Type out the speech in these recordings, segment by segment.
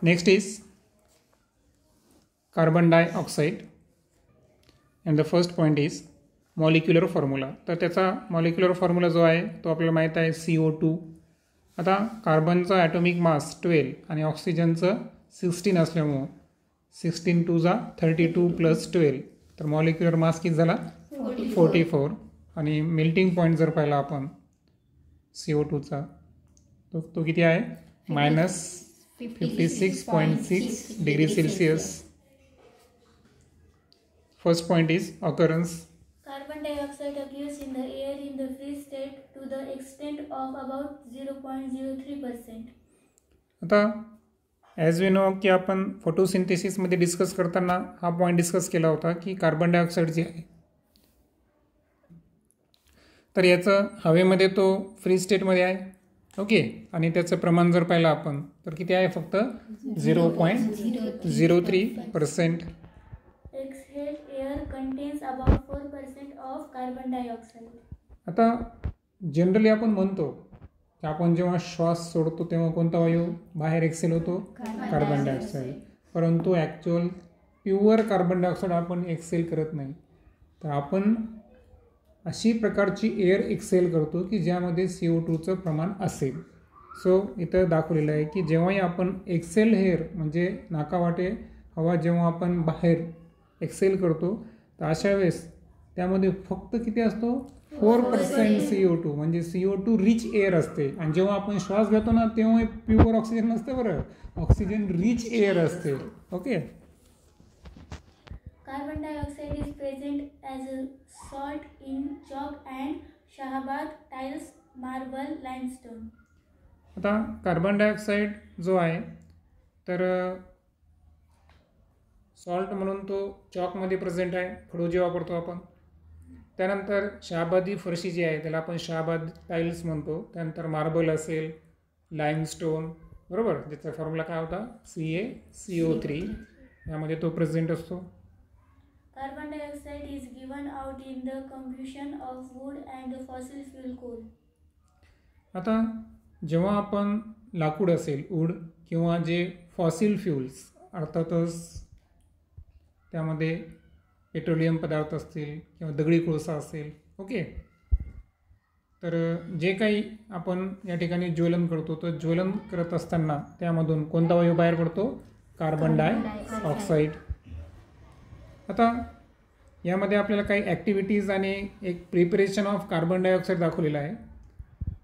Next is carbon dioxide, and the first point is molecular formula. तर त्याचा molecular formula जो आहे तो आपल्याला माहीत आहे CO2. आता कार्बनचा ॲटॉमिक मास 12 आणि ऑक्सिजनचं 16 असल्यामुळं 16 2 जा 32 + 12, तर मॉलिक्युलर मास किती झाला 44. आणि मेल्टिंग पॉईंट जर पाहिला आपण CO2चा तो किती आहे -56.6 degree Celsius. First point is occurrence. Carbon dioxide occurs in the air in the free state to the extent of about 0.03%. आता ॲज वी नो की आपण फोटोसिंथेसिसमध्ये डिस्कस करताना हा पॉईंट डिस्कस केला होता की कार्बन डायऑक्साईड जे आहे तर याचं हवेमध्ये तो फ्री स्टेटमध्ये आहे. ओके, आणि त्याचं प्रमाण जर पाहिलं आपण तर किती आहे फक्त 0.03%. Exhaled air contains about 4% of carbon dioxide. आता जनरली आपण म्हणतो की आपण जेव्हा श्वास सोडतो तेव्हा कोणता वायू बाहेर एक्सेल होतो कार्बन डायऑक्साईड, परंतु ॲक्च्युअल प्युअर कार्बन डायऑक्साईड आपण एक्सेल करत नाही. तर आपण अशी प्रकारची एअर एक्सेल करतो की ज्यामध्ये CO2चं प्रमाण असेल. सो इथं दाखवलेलं आहे की जेव्हाही आपण एक्सेल एअर म्हणजे नाकावाटे हवा जेव्हा आपण बाहेर एक्सेल करतो तर अशा वेळेस त्यामध्ये फक्त किती असतो 4% CO2, म्हणजे CO2 रिच एअर असते. आणि जेव्हा आपण श्वास घेतो ना तेव्हा प्युअर ऑक्सिजन नसते बरं, ऑक्सिजन रिच एअर असते. Okay, Carbon dioxide is present as a salt in chalk and Shahabad tiles, marble, limestone. आता कार्बन डायऑक्साईड जो आहे तर सॉल्ट म्हणून तो चॉकमध्ये प्रेझेंट आहे, खडूजी वापरतो आपण. त्यानंतर शहाबादी फरशी जी आहे त्याला आपण शहाबाद टाईल्स म्हणतो. त्यानंतर मार्बल असेल, लाईमस्टोन, बरोबर, ज्याचा फॉर्म्युला काय होता CaCO3, यामध्ये तो प्रेझेंट असतो. Carbon dioxide is given out in the combustion of wood and fossil fuel coal. आता जेव्हा आपण लाकूड असेल वूड किंवा जे फॉसिल फ्युल्स अर्थातच त्यामध्ये पेट्रोलियम पदार्थ असतील किंवा दगडी कोळसा असेल. ओके, तर जे काही आपण या ठिकाणी ज्वलन करतो तर ज्वलन करत असताना त्यामधून कोणता वायू बाहेर पडतो कार्बन डायऑक्साईड. आता यामध्ये आपल्याला काही ॲक्टिव्हिटीज आणि एक प्रिपरेशन ऑफ कार्बन डायऑक्साईड दाखवलेलं आहे.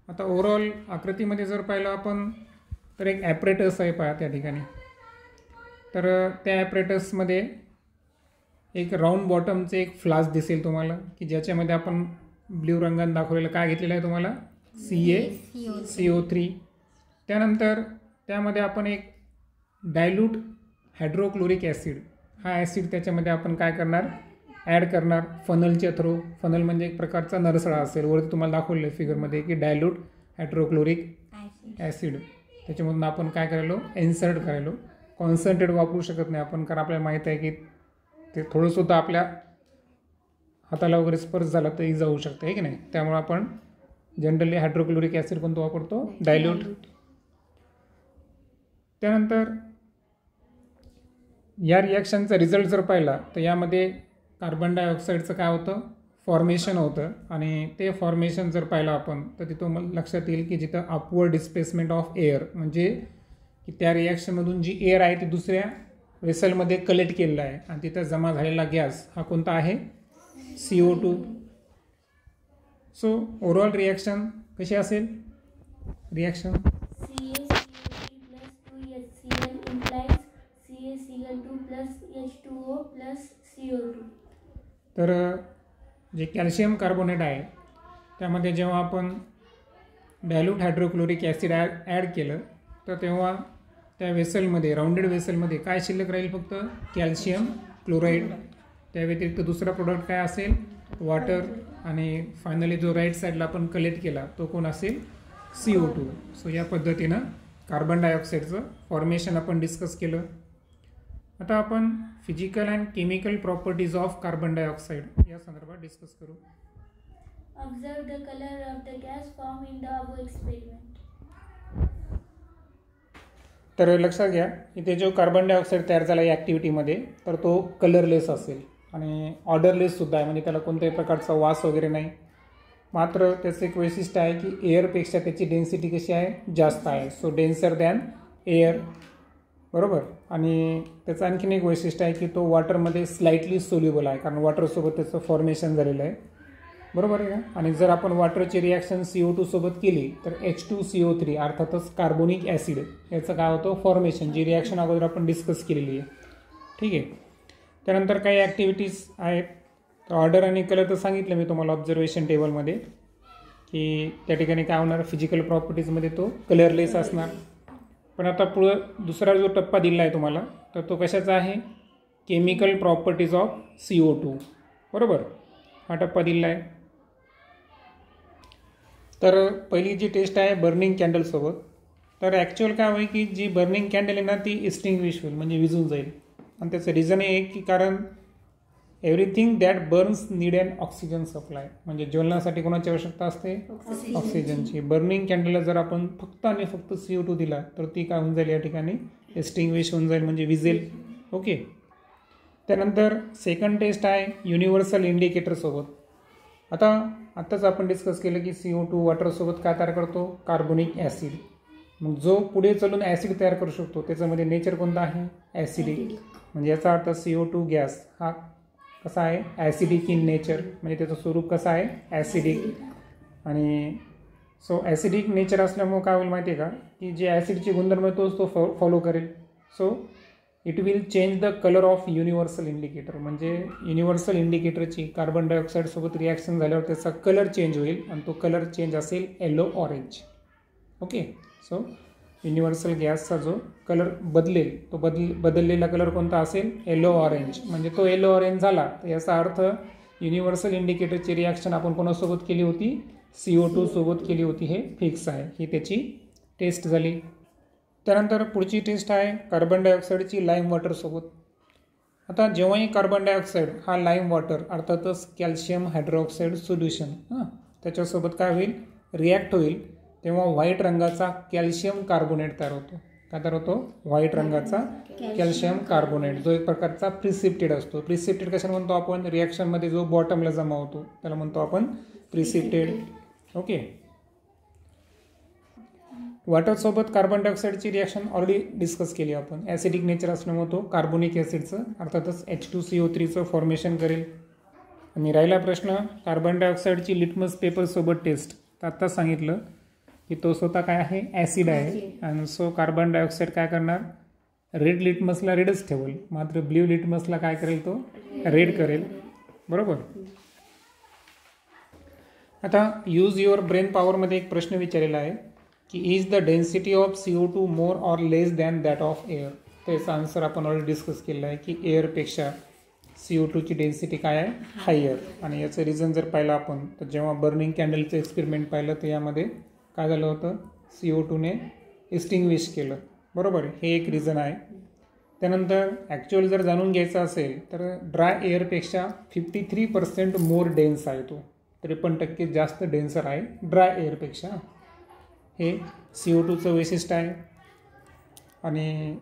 आता ओव्हरऑल आकृतीमध्ये जर पाहिलं आपण तर एक ॲपरेटस आहे पहा त्या ठिकाणी. तर त्या ॲपरेटसमध्ये एक राऊंड बॉटमचे एक फ्लास्क दिसेल तुम्हाला की ज्याच्यामध्ये आपण ब्ल्यू रंगाने दाखवलेलं काय घेतलेलं आहे तुम्हाला CaCO3. त्यानंतर त्यामध्ये आपण एक डायल्यूट हायड्रोक्लोरिक ॲसिड हा ॲसिड त्याच्यामध्ये आपण काय करणार ॲड करणार फनलच्या थ्रू. फनल म्हणजे एक प्रकारचा नरसळा असेल, वरती तुम्हाला दाखवलेलं आहे फिगरमध्ये की डायल्यूट हायड्रोक्लोरिक ॲसिड. त्याच्यामधून आपण काय करायलो इन्सर्ट करायलो. कॉन्सन्ट्रेट वापरू शकत नाही आपण कारण आपल्याला माहीत आहे की ते थोडंसुद्धा आपल्या हाताला वगैरे स्पर्श झाला तरी जाऊ शकतं आहे की नाही. त्यामुळे आपण जनरली हायड्रोक्लोरिक ॲसिड कोणतं वापरतो डायल्यूट. त्यानंतर या रिॲक्शनचा रिझल्ट जर पाहिला तर यामध्ये कार्बन डायऑक्साईडचं काय होतं फॉर्मेशन होतं. आणि ते फॉर्मेशन जर पाहिलं आपण तर तिथं लक्षात येईल की जिथं अपवर्ड डिस्प्लेसमेंट ऑफ एअर म्हणजे की त्या रिॲक्शनमधून जी एअर आहे ती दुसऱ्या वेसलमध्ये कलेक्ट केलेला आहे आणि तिथं जमा झालेला गॅस हा कोणता आहे CO2. सो ओव्हरऑल रिॲक्शन कशी असेल reaction CaCO3 plus 2HCl implies CaCl2 plus H2O plus CO2. तर जे कॅल्शियम कार्बोनेट आहे त्यामध्ये जेव्हा आपण डायल्यूट हायड्रोक्लोरिक ॲसिड ॲड केलं तर तेव्हा त्या वेसलमध्ये राऊंडेड वेसलमध्ये काय शिल्लक राहील फक्त कॅल्शियम क्लोराईड. त्या व्यतिरिक्त दुसरा प्रोडक्ट काय असेल वॉटर. आणि फायनली जो राईट साईडला आपण कलेक्ट केला तो कोण असेल CO2. सो या पद्धतीनं कार्बन डायऑक्साईडचं फॉर्मेशन आपण डिस्कस केलं. आता आपण physical and chemical properties of carbon dioxide या संदर्भात डिस्कस करू. Observe the color of the gas formed in the above experiment. तर लक्षात घ्या इथे जो कार्बन डायऑक्साईड तयार झाला या ॲक्टिव्हिटीमध्ये तर तो कलरलेस असेल आणि ऑर्डरलेससुद्धा आहे, म्हणजे त्याला कोणत्याही प्रकारचा वास वगैरे नाही. मात्र त्याचं एक वैशिष्ट्य आहे की एअरपेक्षा त्याची डेन्सिटी कशी आहे, जास्त आहे. सो डेन्सर दॅन एअर, बरोबर. आणि त्याचं आणखीन एक वैशिष्ट्य आहे की तो वॉटरमध्ये स्लाइटली सोल्युबल आहे, कारण वॉटरसोबत त्याचं फॉर्मेशन झालेलं आहे, बरोबर आहे का. आणि जर आपण वॉटरची रिॲक्शन CO2 सोबत केली तर H2CO3 अर्थातच कार्बोनिक ॲसिड याचं काय होतं, फॉर्मेशन, जी रिॲक्शन अगोदर आपण डिस्कस केलेली आहे. ठीक आहे. त्यानंतर काही ॲक्टिव्हिटीज आहेत. तर ऑर्डर आणि कलर तर सांगितलं मी तुम्हाला ऑब्झर्वेशन टेबलमध्ये की त्या ठिकाणी काय होणार, फिजिकल प्रॉपर्टीजमध्ये तो कलरलेस असणार. पण आता पुढं दुसरा जो टप्पा दिला आहे तुम्हाला तर तो कशाचा आहे, केमिकल प्रॉपर्टीज ऑफ CO2, बरोबर. हा टप्पा दिला आहे. तर पहिली जी टेस्ट आहे बर्निंग कॅन्डलसोबत. तर ॲक्च्युअल काय होईल की जी बर्निंग कॅन्डल आहे ना ती एक्सटिंग्विश होईल, म्हणजे विझून जाईल. आणि त्याचं रिझन आहे की कारण everything that Burns need and oxygen supply, म्हणजे ज्वलनासाठी कोणाची आवश्यकता असते, ऑक्सिजनची. बर्निंग कॅन्डलला जर आपण फक्त आणि फक्त CO2 दिला तर ती काय होऊन जाईल या ठिकाणी, एक्सटिंग्विश होऊन जाईल, म्हणजे विझेल. ओके. त्यानंतर सेकंड टेस्ट आहे युनिव्हर्सल इंडिकेटरसोबत. आत्ताच आपण डिस्कस केलं की CO2 वॉटरसोबत काय तयार करतो, कार्बोनिक ॲसिड. मग जो पुढे चालून ॲसिड तयार करू शकतो त्याच्यामध्ये नेचर कोणतं आहे, ॲसिडिक. म्हणजे याचा अर्थ CO2 गॅस हा कसा आहे, ॲसिडिक इन नेचर, म्हणजे त्याचं स्वरूप कसं आहे, ॲसिडिक. आणि सो ॲसिडिक नेचर असल्यामुळे काय होईल माहिती आहे का की जे ॲसिडचे गुणधर्म तोच तो फॉलो करेल. So it will change the colour of universal indicator, म्हणजे युनिव्हर्सल इंडिकेटरची कार्बन डायऑक्साईडसोबत रिॲक्शन झाल्यावर त्याचा कलर चेंज होईल आणि तो कलर चेंज असेल yellow orange. Okay. So universal गॅसचा जो कलर बदलेल तो बदललेला कलर कोणता असेल, येलो ऑरेंज. म्हणजे तो येलो ऑरेंज झाला तर याचा अर्थ युनिव्हर्सल इंडिकेटरची रिॲक्शन आपण कोणासोबत केली होती, CO2 सोबत केली होती, हे फिक्स आहे. ही त्याची टेस्ट झाली. त्यानंतर पुढची टेस्ट आहे कार्बन डायऑक्साईडची लाईम वॉटरसोबत. आता जेव्हाही कार्बन डायऑक्साईड हा लाईम वॉटर अर्थातच कॅल्शियम हायड्रोक्साईड सोल्युशन त्याच्यासोबत काय होईल, रिॲक्ट होईल, तेव्हा व्हाईट रंगाचा कॅल्शियम कार्बोनेट तयार होतो. काय तयार होतो, व्हाईट रंगाचा कॅल्शियम कार्बोनेट, जो एक प्रकारचा प्रिसिप्टेड असतो. प्रिसिप्टेड कशाला म्हणतो आपण, रिॲक्शनमध्ये जो बॉटमला जमा होतो त्याला म्हणतो आपण प्रिसिप्टेड. ओके. वॉटरसोबत कार्बन डायऑक्साईडची रिॲक्शन ऑलरेडी डिस्कस केली आपण. ॲसिडिक नेचर असल्यामुळे तो कार्बोनिक ॲसिडचं अर्थातच H2CO3चं फॉर्मेशन करेल. आणि राहिला प्रश्न कार्बन डायऑक्साईडची लिटमस पेपरसोबत टेस्ट. तर आत्ताच सांगितलं की तो स्वतः काय आहे, ॲसिड आहे. आणि सो कार्बन डायऑक्साईड काय करणार, रेड लिटमसला रेडच ठेवेल, मात्र ब्ल्यू लिटमसला काय करेल, तो रेड करेल, बरोबर. आता यूज युअर ब्रेन पॉवरमध्ये एक प्रश्न विचारलेला आहे की is the density of CO2 more or less than that of air. त्याचा आन्सर आपण ऑलरेडी डिस्कस केलं आहे की एअरपेक्षा CO2ची डेन्सिटी काय आहे, हायर. आणि याचं रिझन जर पाहिलं आपण तर जेव्हा बर्निंग कॅन्डलचं एक्सपेरिमेंट पाहिलं तर यामध्ये काय झालं होतं, CO2ने एक्सटिंग्विश केलं, बरोबर. हे एक रिझन आहे. त्यानंतर ॲक्च्युअल जर जाणून घ्यायचं असेल तर ड्राय एअरपेक्षा 53% मोर डेन्स आहे, तो 53% जास्त डेन्सर आहे ड्राय एअरपेक्षा. हे CO2चं वैशिष्ट्य आहे. आणि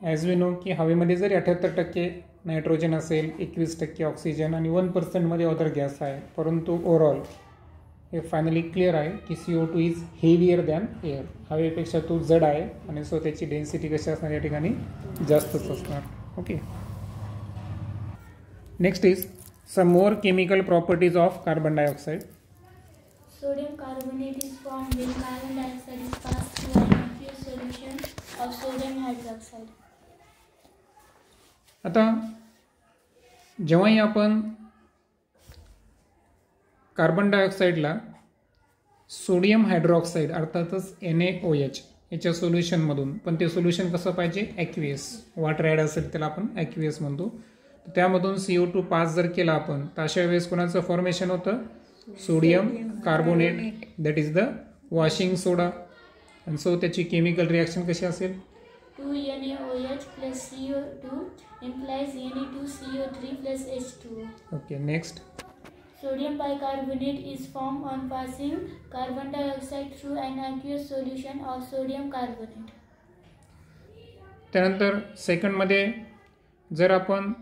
ॲज वी नो की हवेमध्ये जरी 78% नायट्रोजन असेल, 21% ऑक्सिजन आणि 1% अदर गॅस आहे, परंतु ओव्हरऑल हे फायनली क्लिअर आहे की CO2 is heavier than air. हवेपेक्षा तो जड आहे आणि सो त्याची डेन्सिटी कशी असणार, या ठिकाणी जास्तच असणार. Okay. Next is some more chemical properties of carbon dioxide. Sodium carbonate is formed when carbon dioxide is passed through an aqueous solution of sodium hydroxide. आता जेव्हाही आपण कार्बन डायऑक्साईडला सोडियम हायड्रॉक्साईड अर्थातच NaOH याच्या सोल्युशनमधून, पण ते सोल्युशन कसं पाहिजे, aqueous. Water add असेल त्याला आपण ॲक्वियस म्हणतो. त्यामधून CO2 पास जर केला आपण तर अशा वेळेस कोणाचं फॉर्मेशन होतं, sodium carbonate, that is the washing soda. आणि सो त्याची केमिकल रिॲक्शन कशी असेल, 2NaOH plus CO2 implies Na2CO3 plus H2O. Okay. Next, Sodium bicarbonate is formed on passing carbon dioxide through an aqueous solution of sodium carbonate. त्यानंतर सेकंडमध्ये जर आपण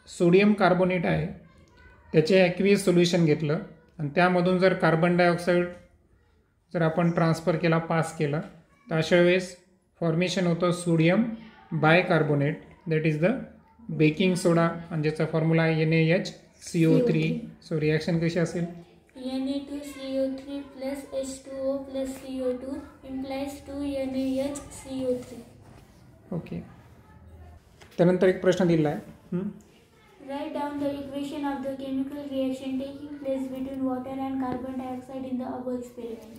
sodium carbonate आहे त्याचे aqueous solution घेतलं आणि त्यामधून जर कार्बन डायऑक्साईड जर आपण ट्रान्सफर केला, पास केला, तर अशा वेळेस फॉर्मेशन होतं sodium bicarbonate, that is the baking soda, आणि ज्याचा फॉर्म्युला आहे NaHCO3. सो रिॲक्शन कशी असेल? Na2CO3 plus H2O plus CO2 implies 2NaHCO3. Okay. त्यानंतर एक प्रश्न दिला आहे, Write down the equation of the chemical reaction taking place between water and carbon dioxide in the above experiment.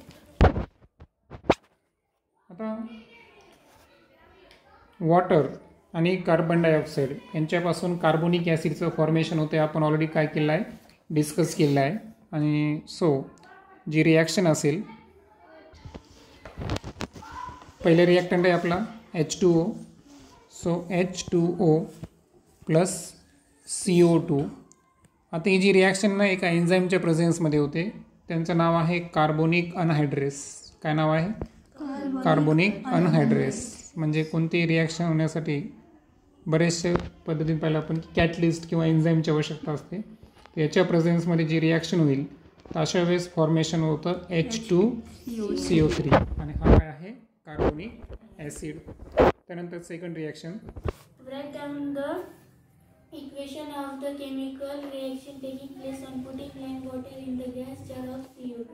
आता water आणि carbon dioxide यांच्यापासून कार्बोनिक ॲसिडचं फॉर्मेशन होते. आपण ऑलरेडी काय केलं आहे, डिस्कस केलं आहे. आणि सो जी रिॲक्शन असेल, पहिले रिॲक्टंट आहे आपला H2O. So H2O plus CO2. आता ही जी रिॲक्शन ना एका एन्झाईमच्या प्रेझेन्समध्ये होते, त्यांचं नाव आहे कार्बोनिक अनहायड्रेस. काय नाव आहे? Carbonic anhydrase. म्हणजे कोणतीही रिॲक्शन होण्यासाठी बरेचशा पद्धतीने पाहिलं आपण की कॅटलिस्ट किंवा एन्झाईमची आवश्यकता असते. तर याच्या प्रेझेन्समध्ये जी रिॲक्शन होईल तर अशा वेळेस फॉर्मेशन होतं H2CO3 आणि हा काय आहे? Carbonic acid. त्यानंतर second reaction. Write down the equation of the chemical reaction taking place on putting lime water in the gas jar of CO2.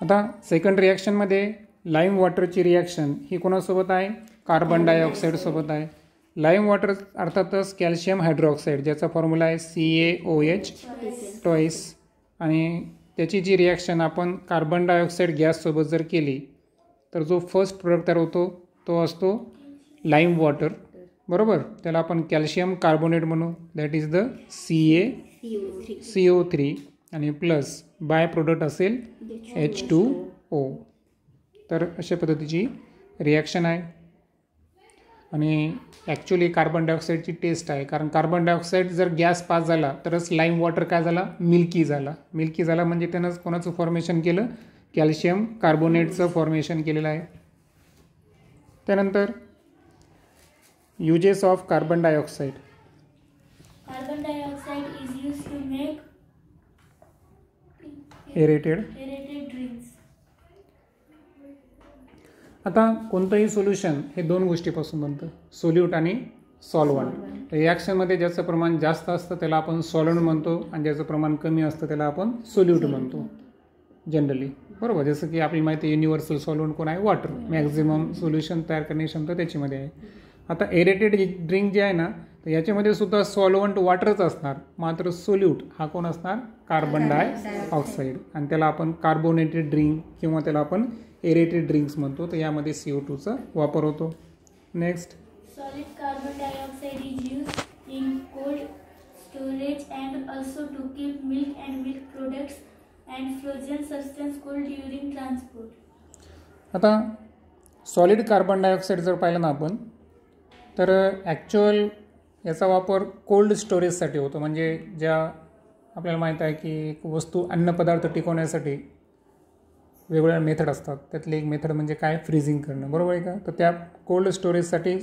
आता सेकंड रिॲक्शनमध्ये लाईम वॉटरची रिॲक्शन ही कोणासोबत आहे? कार्बन डायऑक्साईडसोबत आहे. लाईम वॉटर अर्थातच कॅल्शियम हायड्रॉक्साईड, ज्याचा formula आहे CaOH twice. आणि त्याची जी reaction आपण कार्बन डायऑक्साईड गॅससोबत जर केली तर जो फर्स्ट प्रोडक्ट तयार होतो तो असतो लाईम वॉटर, बरोबर. त्याला आपण कॅल्शियम कार्बोनेट म्हणू, दॅट इज द CaCO3 आणि प्लस बाय प्रोडक्ट असेल H2O. तर अशा पद्धतीची रिॲक्शन आहे. आणि ॲक्च्युली कार्बन डायऑक्साईडची टेस्ट आहे, कारण कार्बन डायऑक्साईड जर गॅस पास झाला तरच लाईम वॉटर काय झाला? मिल्की झाला. मिल्की झाला म्हणजे त्यानं कोणाचं फॉर्मेशन केलं? कॅल्शियम कार्बोनेटचं फॉर्मेशन केलेलं आहे. त्यानंतर uses of carbon dioxide. Carbon dioxide is used to make aerated. drinks. आता कोणतंही सोल्युशन हे दोन गोष्टीपासून बनतं, सोल्यूट आणि सॉल्वंट. रिॲक्शनमध्ये ज्याचं प्रमाण जास्त असतं त्याला आपण सॉल्वंट म्हणतो आणि ज्याचं प्रमाण कमी असतं त्याला आपण सोल्यूट म्हणतो जनरली, बरोबर. जसं की आपली माहिती आहे युनिव्हर्सल सॉल्वंट कोण आहे? वॉटर. मॅक्झिमम सोल्युशन तयार करण्याची क्षमता त्याच्यामध्ये आहे. आता एरेटेड ड्रिंक जे आहे ना, तर याच्यामध्ये सुद्धा सॉल्वंट वॉटरच असणार, मात्र सोल्यूट हा कोण असणार? Carbon dioxide. आणि त्याला आपण कार्बोनेटेड ड्रिंक किंवा त्याला आपण एरेटेड ड्रिंक्स म्हणतो. तर यामध्ये CO2चा वापर होतो. Next. Solid carbon dioxide is used in cold storage and also to keep milk and milk products and frozen substance cool during transport. आता सॉलिड कार्बन डायऑक्साईड जर पाहिलं ना आपण, तर ॲक्च्युअल याचा वापर कोल्ड स्टोरेजसाठी होतो. म्हणजे ज्या आपल्याला माहीत आहे की वस्तू अन्नपदार्थ टिकवण्यासाठी वेगवेगळ्या मेथड असतात, त्यातली एक मेथड म्हणजे काय? फ्रीजिंग करणं, बरोबर आहे का? तर त्या कोल्ड स्टोरेजसाठी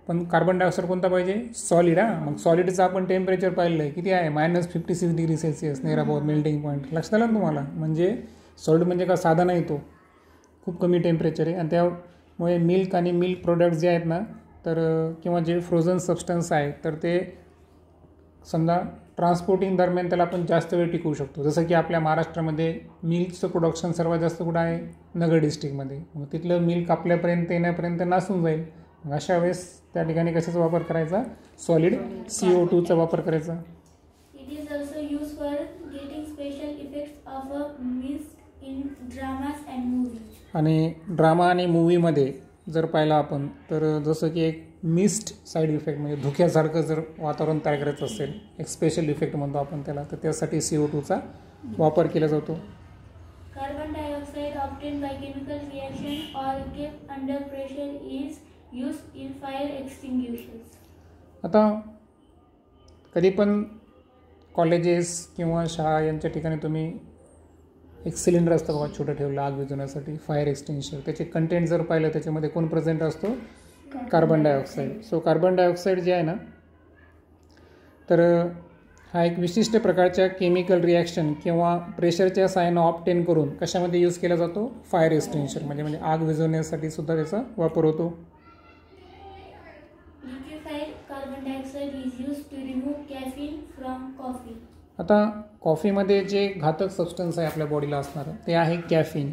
पण कार्बन डायऑक्साईड कोणता पाहिजे? सॉलिड. मग सॉलिडचं आपण टेम्परेचर पाहिलं आहे किती आहे? -56 degree Celsius, near about melting point. लक्षात आलं ना तुम्हाला? म्हणजे सॉलिड म्हणजे का साधा नाही, तो खूप कमी टेम्परेचर आहे. आणि त्यामुळे मिल्क आणि मिल्क प्रोडक्ट्स जे आहेत ना, तर किंवा जे फ्रोझन सबस्टन्स आहे तर ते समजा ट्रान्सपोर्टिंग दरम्यान त्याला आपण जास्त वेळ टिकवू शकतो. जसं की आपल्या महाराष्ट्रामध्ये मिल्कचं प्रोडक्शन सर्वात जास्त कुठं आहे? नगर डिस्ट्रिक्टमध्ये. मग तिथलं मिल्क आपल्यापर्यंत येण्यापर्यंत नासून जाईल. मग अशा वेळेस त्या ठिकाणी कशाचा वापर करायचा? सॉलिड CO2चा वापर करायचा. It is also used for getting special effects of a mist in dramas and movies. आणि ड्रामा आणि मूवीमध्ये जर पाहिलं आपण तर जसं की एक मिस्ट साईड इफेक्ट म्हणजे धुक्यासारखं जर वातावरण तयार करायचं असेल, एक स्पेशल इफेक्ट म्हणतो आपण त्याला, तर त्यासाठी CO2चा वापर केला जातो. Carbon dioxide obtained by chemical reaction or kept under pressure is used in fire extinguishers. आता कधी पण कॉलेजेस किंवा शाळा यांच्या ठिकाणी तुम्ही एक सिलेंडर असतं बघा छोटं ठेवलं आग विझवण्यासाठी, फायर एक्सटिंग्विशर. त्याचे कंटेंट जर पाहिलं त्याच्यामध्ये कोण प्रेझेंट असतो? Carbon dioxide. So carbon dioxide जे आहे ना, तर हा एक विशिष्ट प्रकारच्या केमिकल रिॲक्शन किंवा प्रेशरच्या साहाय्यानं ऑब्टेन करून कशामध्ये यूज केला जातो, फायर एक्सटिंग्विशर म्हणजे आग विझवण्यासाठी सुद्धा त्याचा वापर होतो. Liquefied carbon dioxide is used to remove caffeine from coffee. आता कॉफीमध्ये जे घातक सबस्टन्स आहे आपल्या बॉडीला असणारं ते आहे कॅफिन,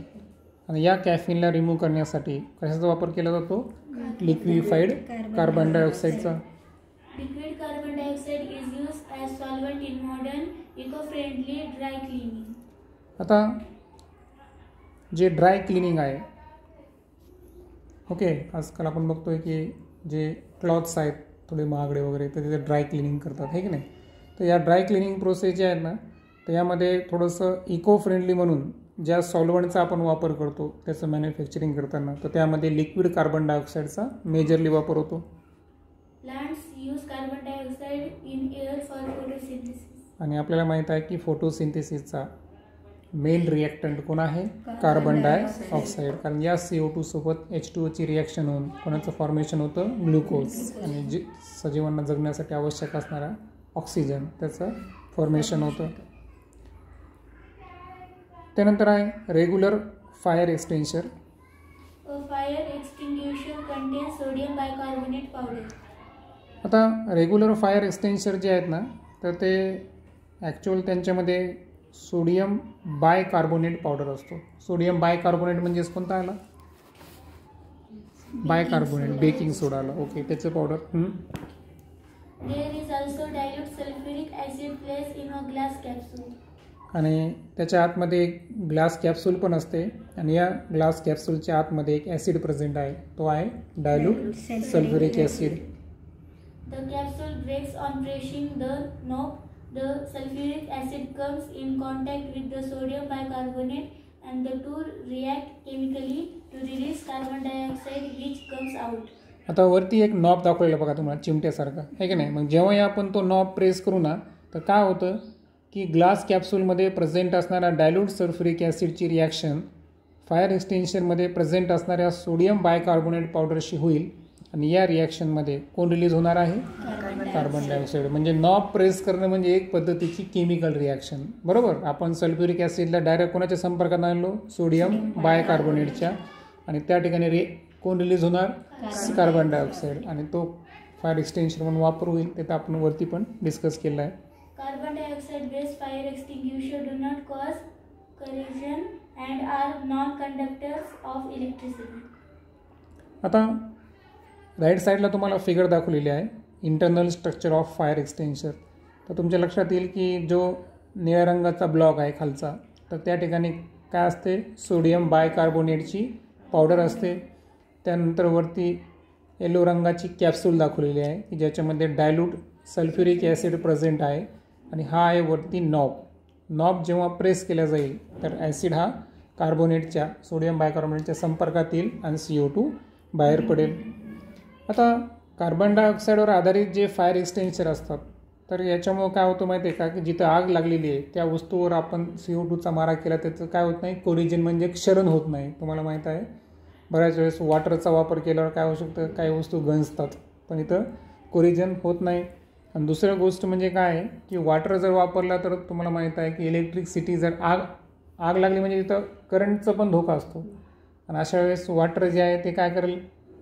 आणि या कॅफिनला रिमूव्ह करण्यासाठी कशाचा वापर केला जातो, लिक्विफाईड कार्बन डायऑक्साईडचा. Liquid carbon dioxide is used as solvent in modern eco-friendly dry cleaning. आता जे ड्राय क्लिनिंग आहे, ओके, आजकाल आपण बघतोय की जे क्लॉथ्स आहेत थोडे महागडे वगैरे तर तिथे ड्राय क्लिनिंग करतात, हे की नाही. तर या ड्राय क्लिनिंग प्रोसेस जे आहेत ना, तर यामध्ये थोडंसं इको फ्रेंडली म्हणून ज्या सॉल्वंटचा आपण वापर करतो त्याचं मॅन्युफॅक्चरिंग करताना, तर त्यामध्ये लिक्विड कार्बन डायऑक्साईडचा मेजरली वापर होतो. Plants use carbon dioxide in air for photosynthesis. आणि आपल्याला माहीत आहे की फोटोसिंथेसिसचा मेन रिॲक्टंट कोण आहे, कार्बन डायऑक्साईड. कारण या CO2 सोबत H2O ची रिॲक्शन होऊन कोणाचं फॉर्मेशन होतं, ग्लुकोज, आणि जे सजीवांना जगण्यासाठी आवश्यक असणारा ऑक्सिजन त्याचं फॉर्मेशन होतं. त्यानंतर आहे regular fire extinguisher. A fire extinguisher contains sodium bicarbonate powder. आता रेग्युलर फायर एक्सटिंग्विशर जे आहेत ना, तर ते ॲक्च्युअल त्यांच्यामध्ये सोडियम बायकार्बोनेट पावडर असतो. सोडियम बायकार्बोनेट म्हणजेच कोणता आला, बायकार्बोनेट, बेकिंग सोडा आला, ओके, त्याचं powder. There is also dilute sulfuric acid placed in a glass capsule. आणि त्याच्या आतमध्ये एक ग्लास कॅप्सूल पण असते, आणि या ग्लास कॅप्सूलच्या आतमध्ये एक ॲसिड प्रेझेंट आहे, तो आहे dilute sulphuric acid. The capsule breaks on pressing the knob. The sulfuric acid comes in contact with the sodium bicarbonate and the two react chemically to release carbon dioxide which comes out. आता वरती एक knob दाखवलेला बघा तुम्हाला चिमट्यासारखा, आहे की नाही. मग जेव्हा आपण तो नॉब प्रेस करू ना, तर काय होतं की ग्लास कॅप्सूलमध्ये प्रेझेंट असणारा डायल्यूट सल्फ्युरिक ॲसिडची रिॲक्शन फायर एक्सटिंग्विशरमध्ये प्रेझेंट असणाऱ्या सोडियम बायकार्बोनेट पावडरशी होईल, आणि या रिॲक्शनमध्ये कोण रिलीज होणार आहे, कार्बन डायऑक्साईड. म्हणजे नॉब प्रेस करणं म्हणजे एक पद्धतीची केमिकल रिॲक्शन, बरोबर. आपण सल्फ्युरिक ॲसिडला डायरेक्ट कोणाच्या संपर्कात आणलो, सोडियम बायकार्बोनेटच्या, आणि त्या ठिकाणी कोण रिलीज होणार, कार्बन डायऑक्साईड, आणि तो फायर एक्सटिंग्विशर म्हणून वापर होईल. ते तर आपण वरती पण डिस्कस केलं आहे. Carbon dioxide based fire extinguisher do not cause corrosion and are non-conductors of electricity. आता राईट साईडला तुम्हाला फिगर दाखवलेली आहे, internal structure of fire extinguisher. तर तुमच्या लक्षात येईल की जो निळ्या रंगाचा ब्लॉक आहे खालचा, तर त्या ठिकाणी काय असते, सोडियम बायकार्बोनेटची पावडर असते. त्यानंतर वरती येलो रंगाची कॅप्सूल दाखवलेली आहे की ज्याच्यामध्ये डायल्यूट सल्फ्युरिक ॲसिड प्रेझेंट आहे, आणि हा आहे वरती नॉब. नॉब जेव्हा प्रेस केला जाईल तर ॲसिड हा कार्बोनेटच्या, सोडियम बायकार्बोनेटच्या संपर्कात येईल आणि CO2 बाहेर पडेल. आता कार्बन डायऑक्साईडवर आधारित जे फायर एक्सटिंग्विशर असतात, तर याच्यामुळं काय होतं माहिती आहे का, की जिथं आग लागलेली आहे त्या वस्तूवर आपण CO2चा मारा केला त्याचं काय होत नाही, कोरिजन म्हणजे क्षरण होत नाही. तुम्हाला माहीत आहे बऱ्याच वेळेस वॉटरचा वापर केल्यावर काय होऊ शकतं, काही वस्तू गंजतात, पण इथं कोरिजन होत नाही. आणि दुसरी गोष्ट म्हणजे काय आहे की वॉटर जर वापरला तर तुम्हाला माहीत आहे की इलेक्ट्रिसिटी जर आग लागली म्हणजे तिथं करंटचा पण धोका असतो, आणि अशा वेळेस वॉटर जे आहे ते काय करेल,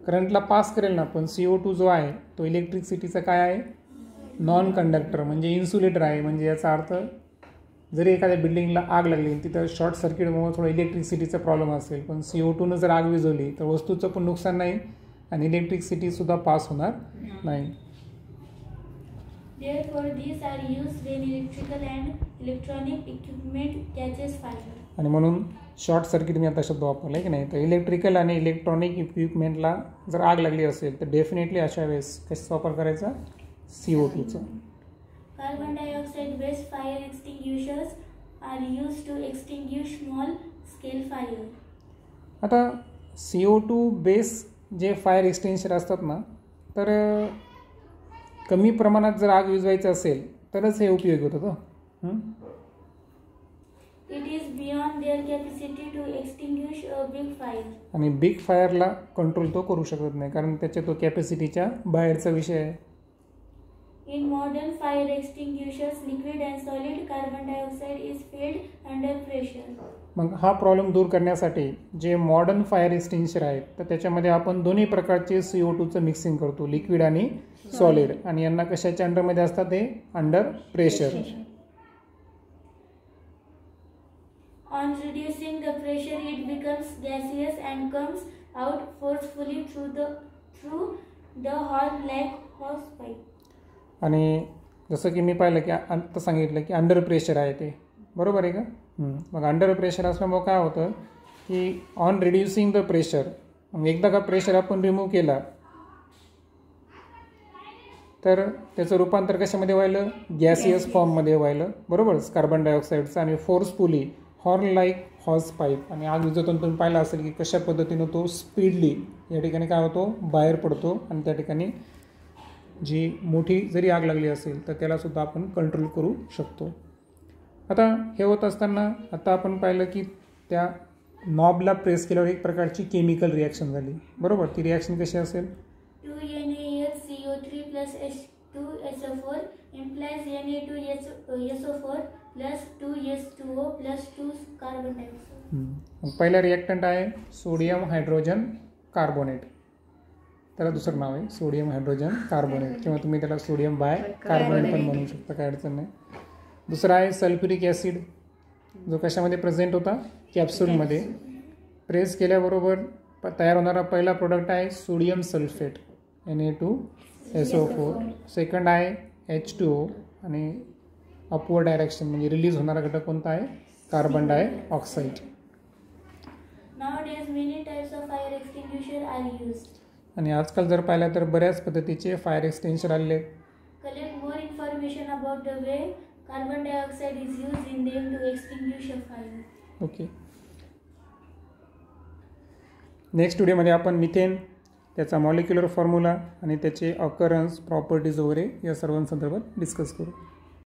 करंटला पास करेल ना, पण CO2 जो आहे तो इलेक्ट्रिसिटीचा काय आहे, नॉन कंडक्टर म्हणजे इन्सुलेटर आहे. म्हणजे याचा अर्थ जरी एखाद्या बिल्डिंगला आग लागली तिथं शॉर्ट सर्किटमुळे थोडं इलेक्ट्रिसिटीचा प्रॉब्लेम असेल, पण CO2नं जर आग विझवली तर वस्तूचं पण नुकसान नाही आणि इलेक्ट्रिसिटीसुद्धा पास होणार नाही. Therefore, these are used when electrical and electronic equipment catches fire. आणि म्हणून शॉर्ट सर्किट मी आता शब्द वापरला की नाही, तर इलेक्ट्रिकल आणि इलेक्ट्रॉनिक इक्विपमेंटला जर आग लागली असेल तर डेफिनेटली अशा वेळेस कशाचा वापर करायचा, CO2चा. Carbon dioxide based fire extinguishers are used to extinguish small scale fire. आता CO2 बेस जे फायर एक्सटिंग्विशर असतात ना, तर कमी प्रमाणात जर आग विझवायचं असेल तरच हे उपयोगी होतं. It is beyond their capacity to extinguish a big fire. आणि बिग फायरला कंट्रोल तो करू शकत नाही, कारण त्याच्या तो कॅपॅसिटीच्या बाहेरचा विषय आहे. In modern fire extinguishers, liquid and solid carbon dioxide is filled under pressure. मग हा प्रॉब्लेम दूर करण्यासाठी जे मॉडर्न फायर एक्सटिंग्विशर आहेत तर त्याच्यामध्ये आपण दोन्ही प्रकारचे CO2चं मिक्सिंग करतो, लिक्विड आणि सॉलिड. आणि यांना कशाच्या अंडरमध्ये असतात, ते under pressure. On reducing the pressure, it becomes gaseous and comes out forcefully through the horn-like hose pipe. आणि जसं की मी पाहिलं की आता सांगितलं की अंडर प्रेशर आहे ते, बरोबर आहे का? मग अंडर प्रेशर असल्यामुळे काय होतं की ऑन रिड्युसिंग द प्रेशर, मग एकदा का प्रेशर आपण रिमूव्ह केला तर त्याचं रूपांतर कशामध्ये व्हायलं, गॅसियस फॉर्ममध्ये व्हायलं, बरोबर, कार्बन डायऑक्साईडचं. आणि forcefully horn like horse pipe. आणि आग विझवताना तुम्ही पाहिलं असेल की कशा पद्धतीनं तो स्पीडली या ठिकाणी काय होतो, बाहेर पडतो. आणि त्या ठिकाणी जी मोठी जरी आग लागली असेल तर त्यालासुद्धा आपण कंट्रोल करू शकतो. आता हे होत असताना आता आपण पाहिलं की त्या नॉबला प्रेस केल्यावर एक प्रकारची केमिकल रिॲक्शन झाली, बरोबर. ती रिॲक्शन कशी असेल, 2NaCO3 plus H2SO4 implies Na2SO4 plus 2H2O plus 2 carbon dioxide. पहिला रिॲक्टंट आहे सोडियम हायड्रोजन कार्बोनेट, त्याला दुसरं नाव आहे सोडियम हायड्रोजन कार्बोनेट, किंवा तुम्ही त्याला सोडियम बाय कार्बोनेट पण म्हणू शकता, काय अडचण नाही. दुसरा आहे सल्फ्युरिक ॲसिड, जो कशामध्ये प्रेझेंट होता, कॅप्सूलमध्ये. प्रेस केल्याबरोबर तयार होणारा पहिला प्रोडक्ट आहे सोडियम सल्फेट Na2SO4. सेकंड आहे H2O. आणि अपवर्ड डायरेक्शन म्हणजे रिलीज होणारा घटक कोणता आहे, carbon dioxide. Nowadays many types of fire extinguisher are used. आणि आजकाल जर पाहिलं तर बऱ्याच पद्धतीचे फायर एक्सटिंग्विशर आलेले आहेत. Collect more information about the way carbon dioxide is used in them to extinguish a fire. Okay. Next व्हिडिओमध्ये आपण मिथेन, त्याचा मॉलिक्युलर फॉर्म्युला आणि त्याचे ऑकरन्स, प्रॉपर्टीज वगैरे या सर्वांसंदर्भात डिस्कस करू.